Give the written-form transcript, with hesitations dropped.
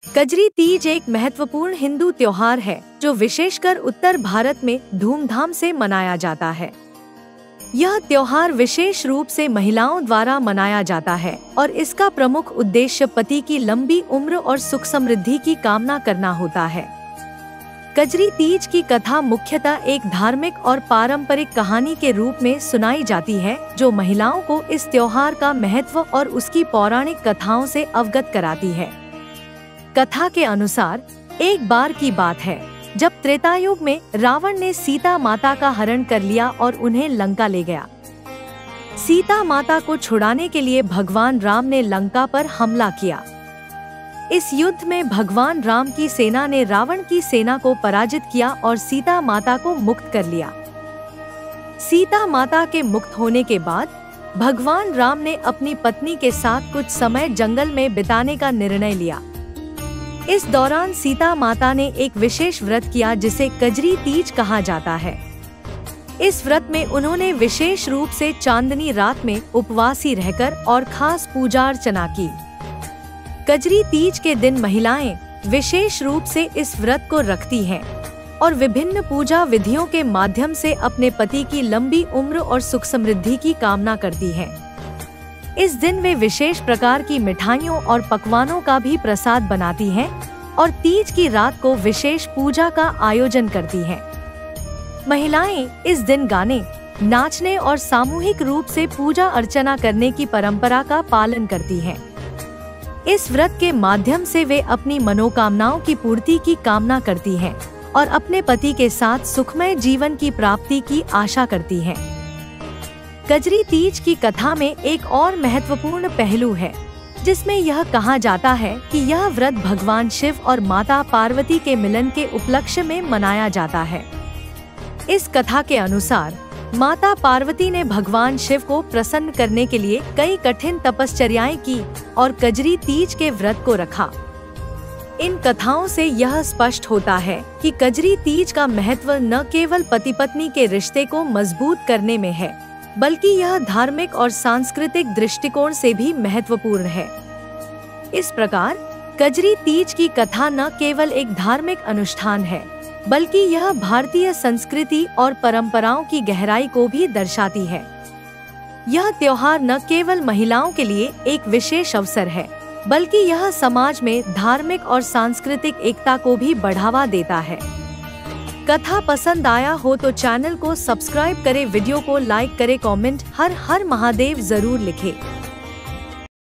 कजरी तीज एक महत्वपूर्ण हिंदू त्योहार है जो विशेषकर उत्तर भारत में धूमधाम से मनाया जाता है। यह त्योहार विशेष रूप से महिलाओं द्वारा मनाया जाता है और इसका प्रमुख उद्देश्य पति की लंबी उम्र और सुख समृद्धि की कामना करना होता है। कजरी तीज की कथा मुख्यतः एक धार्मिक और पारंपरिक कहानी के रूप में सुनाई जाती है जो महिलाओं को इस त्योहार का महत्व और उसकी पौराणिक कथाओं से अवगत कराती है। कथा के अनुसार एक बार की बात है जब त्रेतायुग में रावण ने सीता माता का हरण कर लिया और उन्हें लंका ले गया। सीता माता को छुड़ाने के लिए भगवान राम ने लंका पर हमला किया। इस युद्ध में भगवान राम की सेना ने रावण की सेना को पराजित किया और सीता माता को मुक्त कर लिया। सीता माता के मुक्त होने के बाद भगवान राम ने अपनी पत्नी के साथ कुछ समय जंगल में बिताने का निर्णय लिया। इस दौरान सीता माता ने एक विशेष व्रत किया जिसे कजरी तीज कहा जाता है। इस व्रत में उन्होंने विशेष रूप से चांदनी रात में उपवासी रहकर और खास पूजा अर्चना की। कजरी तीज के दिन महिलाएं विशेष रूप से इस व्रत को रखती हैं और विभिन्न पूजा विधियों के माध्यम से अपने पति की लंबी उम्र और सुख समृद्धि की कामना करती हैं। इस दिन वे विशेष प्रकार की मिठाइयों और पकवानों का भी प्रसाद बनाती हैं और तीज की रात को विशेष पूजा का आयोजन करती हैं। महिलाएं इस दिन गाने, नाचने और सामूहिक रूप से पूजा अर्चना करने की परंपरा का पालन करती हैं। इस व्रत के माध्यम से वे अपनी मनोकामनाओं की पूर्ति की कामना करती हैं और अपने पति के साथ सुखमय जीवन की प्राप्ति की आशा करती हैं। कजरी तीज की कथा में एक और महत्वपूर्ण पहलू है जिसमें यह कहा जाता है कि यह व्रत भगवान शिव और माता पार्वती के मिलन के उपलक्ष्य में मनाया जाता है। इस कथा के अनुसार माता पार्वती ने भगवान शिव को प्रसन्न करने के लिए कई कठिन तपश्चर्याएं की और कजरी तीज के व्रत को रखा। इन कथाओं से यह स्पष्ट होता है कि कजरी तीज का महत्व न केवल पति पत्नी के रिश्ते को मजबूत करने में है बल्कि यह धार्मिक और सांस्कृतिक दृष्टिकोण से भी महत्वपूर्ण है। इस प्रकार कजरी तीज की कथा न केवल एक धार्मिक अनुष्ठान है बल्कि यह भारतीय संस्कृति और परंपराओं की गहराई को भी दर्शाती है। यह त्योहार न केवल महिलाओं के लिए एक विशेष अवसर है बल्कि यह समाज में धार्मिक और सांस्कृतिक एकता को भी बढ़ावा देता है। कथा पसंद आया हो तो चैनल को सब्सक्राइब करें, वीडियो को लाइक करें, कमेंट हर हर महादेव जरूर लिखें।